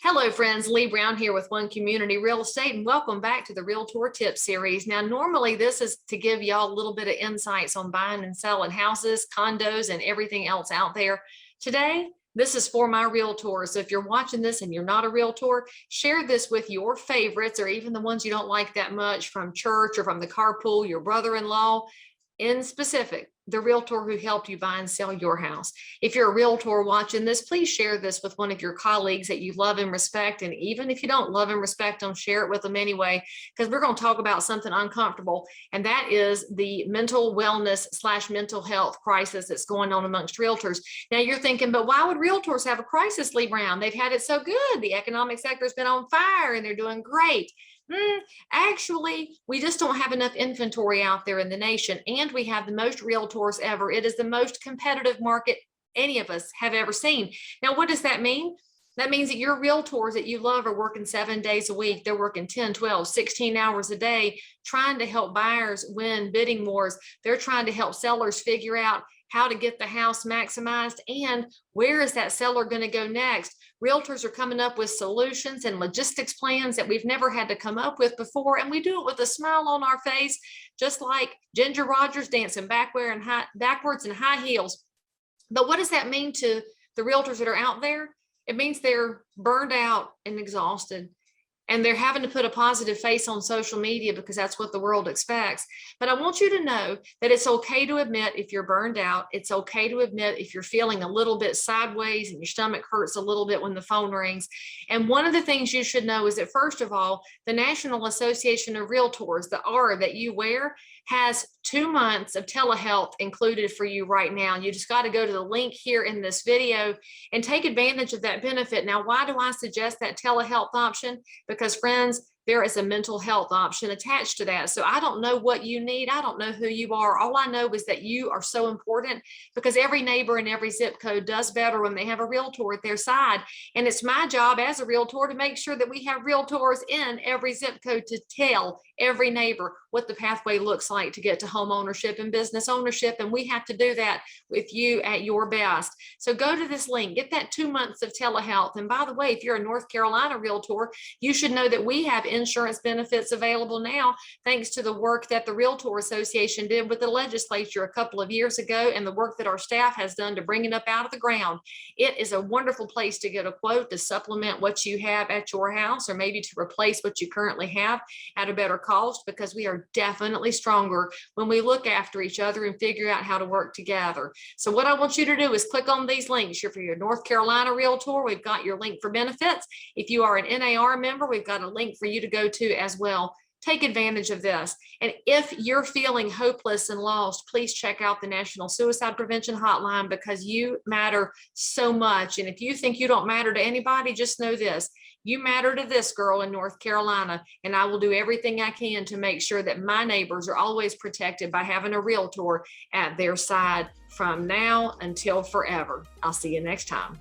Hello friends, Leigh Brown here with One Community Real Estate, and welcome back to the Realtor Tip Series. Now, normally this is to give y'all a little bit of insights on buying and selling houses, condos, and everything else out there. Today, this is for my realtors. So if you're watching this and you're not a realtor, share this with your favorites or even the ones you don't like that much from church or from the carpool, your brother-in-law. In specific, the realtor who helped you buy and sell your house. If you're a realtor watching this, please share this with one of your colleagues that you love and respect. And even if you don't love and respect them, share it with them anyway, because we're going to talk about something uncomfortable. And that is the mental wellness / mental health crisis that's going on amongst realtors. Now you're thinking, but why would realtors have a crisis, Leigh Brown? They've had it so good. The economic sector's been on fire and they're doing great. Actually, we just don't have enough inventory out there in the nation, and we have the most realtors ever. It is the most competitive market any of us have ever seen. Now, what does that mean? That means that your realtors that you love are working 7 days a week. They're working 10, 12, 16 hours a day, trying to help buyers win bidding wars. They're trying to help sellers figure out how to get the house maximized and where is that seller going to go next. Realtors are coming up with solutions and logistics plans that we've never had to come up with before, and we do it with a smile on our face, just like Ginger Rogers dancing backwards in high heels. But what does that mean to the realtors that are out there? It means they're burned out and exhausted, and they're having to put a positive face on social media because that's what the world expects. But I want you to know that it's okay to admit if you're burned out. It's okay to admit if you're feeling a little bit sideways and your stomach hurts a little bit when the phone rings. And one of the things you should know is that, first of all, the National Association of Realtors, the R that you wear, has 2 months of telehealth included for you right now. You just got to go to the link here in this video and take advantage of that benefit. Now, why do I suggest that telehealth option? Because friends, there is a mental health option attached to that. So I don't know what you need. I don't know who you are. All I know is that you are so important because every neighbor in every zip code does better when they have a realtor at their side. And it's my job as a realtor to make sure that we have realtors in every zip code to tell every neighbor what the pathway looks like to get to home ownership and business ownership. And we have to do that with you at your best. So go to this link, get that 2 months of telehealth. And by the way, if you're a North Carolina realtor, you should know that we have insurance benefits available now, thanks to the work that the Realtor Association did with the legislature a couple of years ago and the work that our staff has done to bring it up out of the ground. It is a wonderful place to get a quote to supplement what you have at your house, or maybe to replace what you currently have at a better cost, because we are definitely stronger when we look after each other and figure out how to work together. So what I want you to do is click on these links. If you're a North Carolina realtor, we've got your link for benefits. If you are an NAR member, we've got a link for you to go to as well. Take advantage of this. And if you're feeling hopeless and lost, please check out the National Suicide Prevention Hotline, because you matter so much. And if you think you don't matter to anybody, just know this: you matter to this girl in North Carolina, and I will do everything I can to make sure that my neighbors are always protected by having a realtor at their side from now until forever. I'll see you next time.